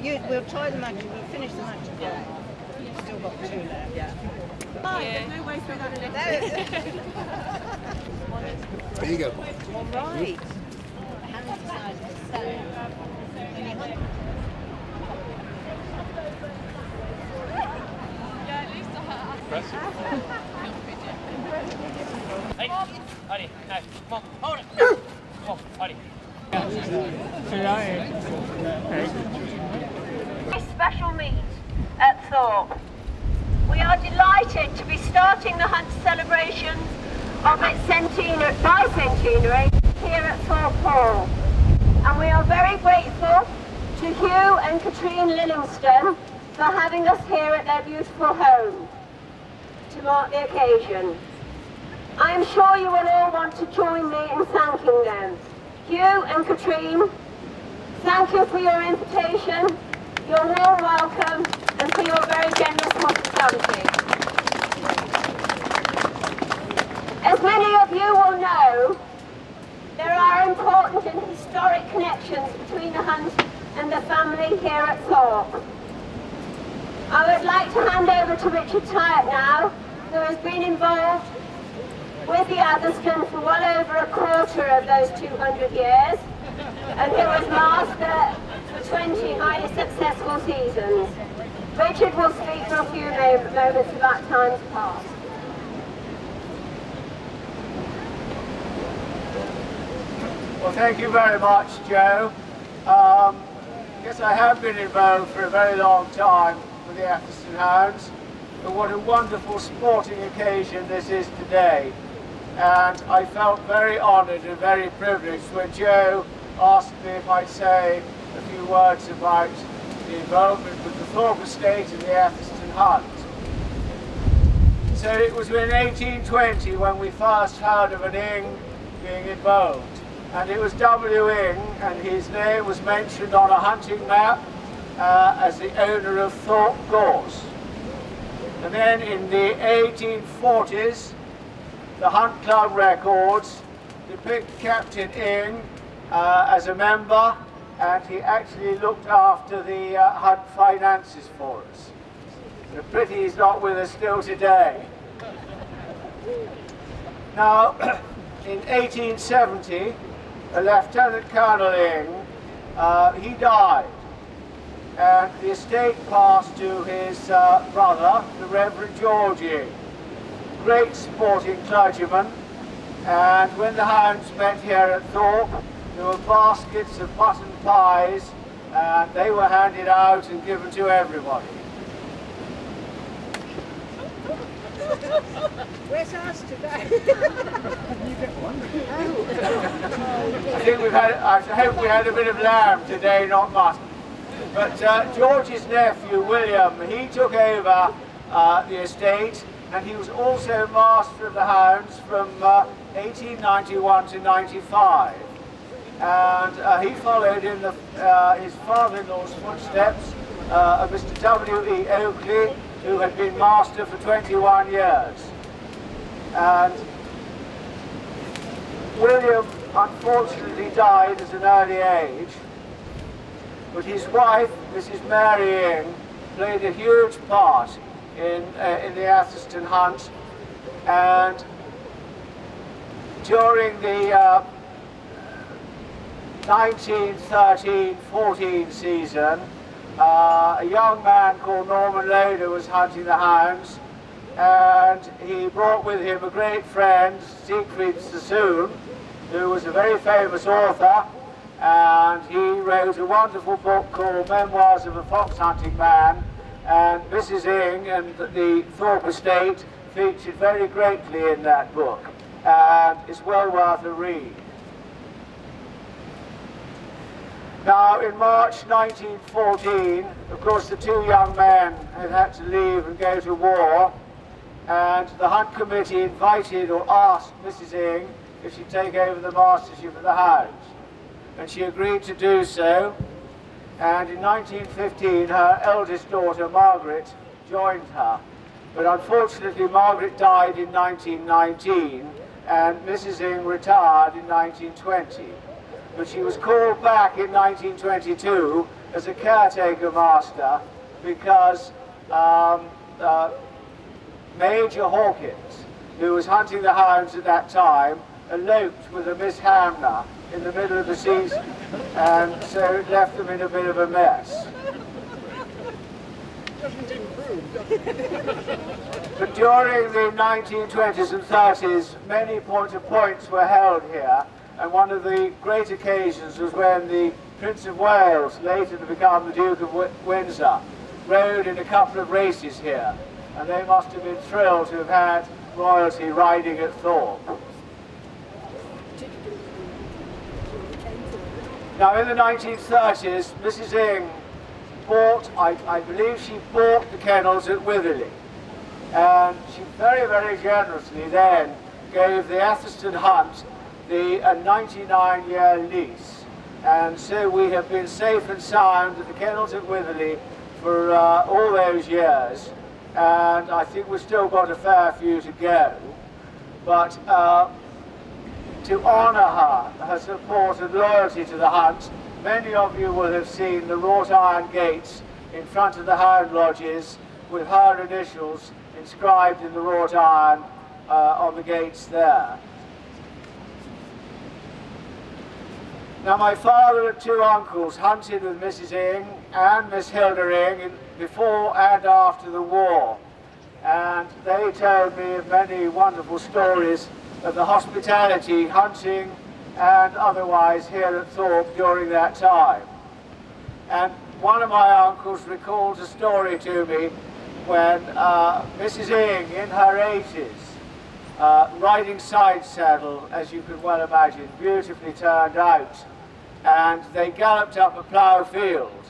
we'll try the magic. We'll finish the magic. Yeah. Still got 2 left. Yeah. There's no way for that to There you go. All right. Hands aside for 7. Impressive. Hey, Hardy, no, come on, hold it. Come on, Hardy. A special meet at Thorpe. We are delighted to be starting the Hunt celebrations of its bicentenary here at Thorpe Hall. And we are very grateful to Hugh and Katrine Lillingston for having us here at their beautiful home to mark the occasion. I am sure you will all want to join me in thanking them. Hugh and Katrine, thank you for your invitation, your warm welcome, and for your very generous hospitality. As many of you will know, there are important and historic connections between the Hunt and the family here at Thorpe. I would like to hand over to Richard Tyatt now, who has been involved with the Atherstone for well over a quarter of those 200 years, and who was master for 20 highly successful seasons. Richard will speak for a few moments about times past. Well, thank you very much, Joe. Yes, I have been involved for a very long time with the Atherstone Hounds, but what a wonderful sporting occasion this is today. And I felt very honoured and very privileged when Joe asked me if I'd say a few words about the involvement with the Thorpe estate and the Atherstone Hunt. So it was in 1820 when we first heard of an Ing being involved. And it was W. Ing, and his name was mentioned on a hunting map as the owner of Thorpe Gorse. And then in the 1840s, the Hunt Club records depict Captain Ing as a member, and he actually looked after the Hunt finances for us. The pity he's not with us still today. Now, in 1870, Lieutenant Colonel Ing, he died, and the estate passed to his brother, the Reverend George Ing, great sporting clergyman. And when the hounds met here at Thorpe, there were baskets of mutton pies, and they were handed out and given to everybody. Where's ours today? I hope we had a bit of lamb today, not mutton. But George's nephew, William, he took over the estate, and he was also master of the hounds from 1891 to 95. And he followed in his father-in-law's footsteps of Mr. W.E. Oakley, who had been master for 21 years. And William unfortunately died at an early age, but his wife, Mrs. Mary Ing, played a huge part in the Atherstone Hunt. And during the 1913-14 season, a young man called Norman Loader was hunting the hounds, and he brought with him a great friend, Siegfried Sassoon, who was a very famous author, and he wrote a wonderful book called Memoirs of a Fox Hunting Man, and Mrs. Ing and the Thorpe estate featured very greatly in that book, and it's well worth a read. Now, in March 1914, of course, the 2 young men had to leave and go to war, and the Hunt Committee invited or asked Mrs. Ing if she'd take over the mastership of the hounds. And she agreed to do so, and in 1915 her eldest daughter, Margaret, joined her. But unfortunately, Margaret died in 1919, and Mrs. Ing retired in 1920. But she was called back in 1922 as a caretaker master because Major Hawkins, who was hunting the hounds at that time, eloped with a Miss Hamner in the middle of the season, and so it left them in a bit of a mess. But during the 1920s and 30s, many point-to-points were held here, and one of the great occasions was when the Prince of Wales, later to become the Duke of Windsor, rode in a couple of races here, and they must have been thrilled to have had royalty riding at Thorpe. Now in the 1930s, Mrs. Ing bought, I believe she bought the kennels at Witherley, and she very, very generously then gave the Avid Hunt the 99-year lease, and so we have been safe and sound at the kennels at Witherley for all those years, and I think we've still got a fair few to go, but to honour her support and loyalty to the hunt, many of you will have seen the wrought iron gates in front of the hound lodges with her initials inscribed in the wrought iron on the gates there. Now my father and two uncles hunted with Mrs. Ing and Miss Hilda Ing before and after the war, and they told me of many wonderful stories of the hospitality, hunting and otherwise here at Thorpe during that time. And one of my uncles recalled a story to me when Mrs. Ing, in her 80s, riding side saddle, as you can well imagine, beautifully turned out, and they galloped up a plough field,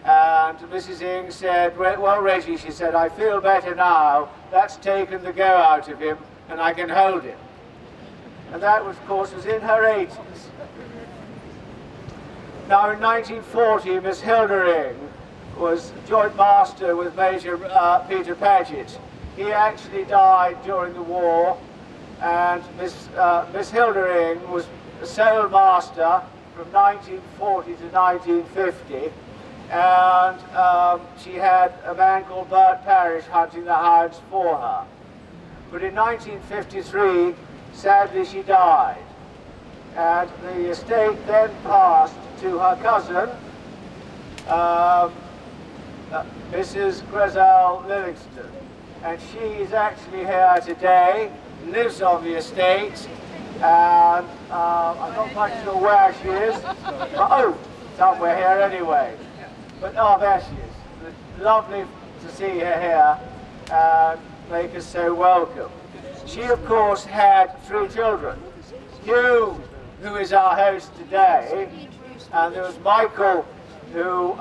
and Mrs. Ing said, well Reggie, she said, I feel better now, that's taken the go out of him and I can hold him. And that, of course, was in her 80s. Now in 1940, Miss Hilda Ing was joint master with Major Peter Paget. He actually died during the war, and Miss Hilda Ing was the sole master from 1940 to 1950, and she had a man called Bert Parrish hunting the hounds for her. But in 1953, sadly she died, and the estate then passed to her cousin, Mrs. Grizel Livingston, and she is actually here today, lives on the estate, and I'm not quite sure where she is, but, oh, somewhere here anyway. But oh, there she is. It's lovely to see her here and make us so welcome. She, of course, had 3 children. Hugh, who is our host today, and there was Michael, who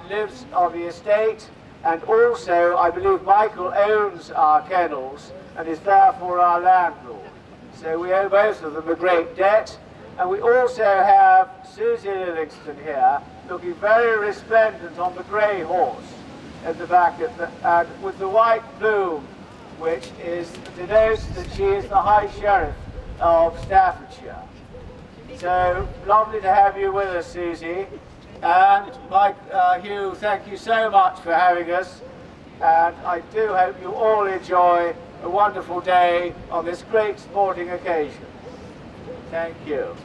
lives on the estate, and also, I believe, Michael owns our kennels and is therefore our landlord. So we owe both of them a great debt. And we also have Susie Livingston here, looking very resplendent on the grey horse at the back, and with the white plume, which denotes that she is the High Sheriff of Staffordshire. So lovely to have you with us, Susie. And Mike, Hugh, thank you so much for having us. And I do hope you all enjoy a wonderful day on this great sporting occasion. Thank you.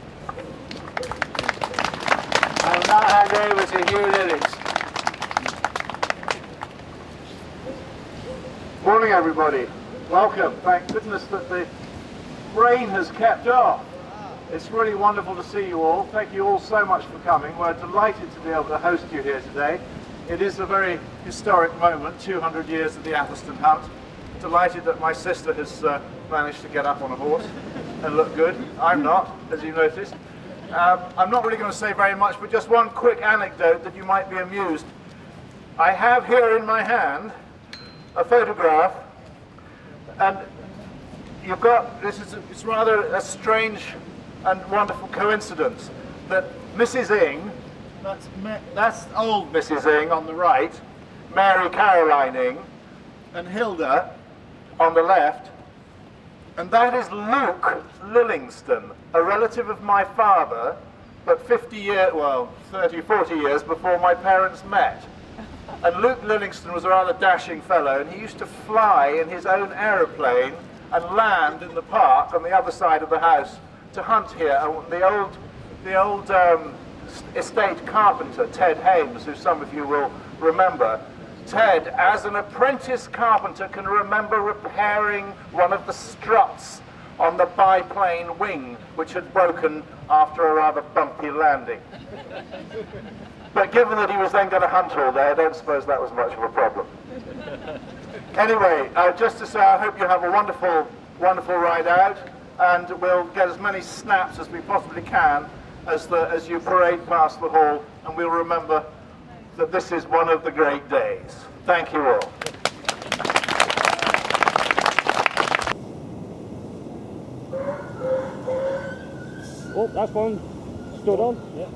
I will now hand over to Hugh Lillis. Morning everybody, welcome. Thank goodness that the rain has kept off. It's really wonderful to see you all. Thank you all so much for coming. We're delighted to be able to host you here today. It is a very historic moment, 200 years of the Avid Hunt. Delighted that my sister has managed to get up on a horse and look good. I'm not, as you noticed. I'm not really going to say very much, but just one quick anecdote that you might be amused. I have here in my hand a photograph, and you've got, it's rather a strange and wonderful coincidence that Mrs. Ing, that's old Mrs. Ing on the right, Mary Caroline Ing, and Hilda on the left, and that is Luke Lillingston, a relative of my father, but 50 years, well, 30, 40 years before my parents met. And Luke Livingston was a rather dashing fellow, and he used to fly in his own aeroplane and land in the park on the other side of the house to hunt here. And the old estate carpenter, Ted Hames, who some of you will remember. Ted, as an apprentice carpenter, can remember repairing one of the struts on the biplane wing, which had broken after a rather bumpy landing. But given that he was then going to hunt all day, I don't suppose that was much of a problem. Anyway, just to say, I hope you have a wonderful, wonderful ride out, and we'll get as many snaps as we possibly can as you parade past the hall, and we'll remember that this is one of the great days. Thank you all. Oh, that's one stood on. Yeah.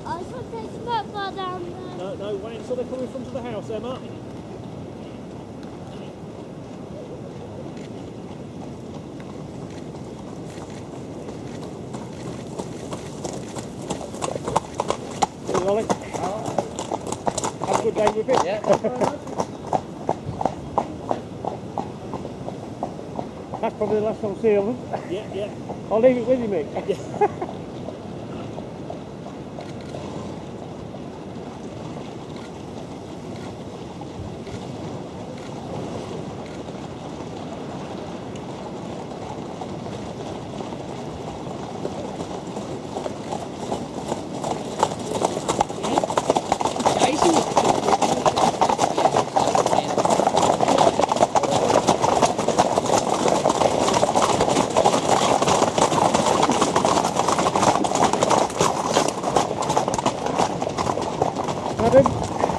I thought they smoke far down there. No, no, wait until they're coming from to the house, Emma. Hey, Ollie. Have a good day with it. Yeah. That's probably the last I'll see of them. Yeah, yeah. I'll leave it with you, mate. Yeah.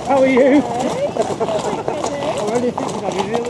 How are you? I'm only thinking of you.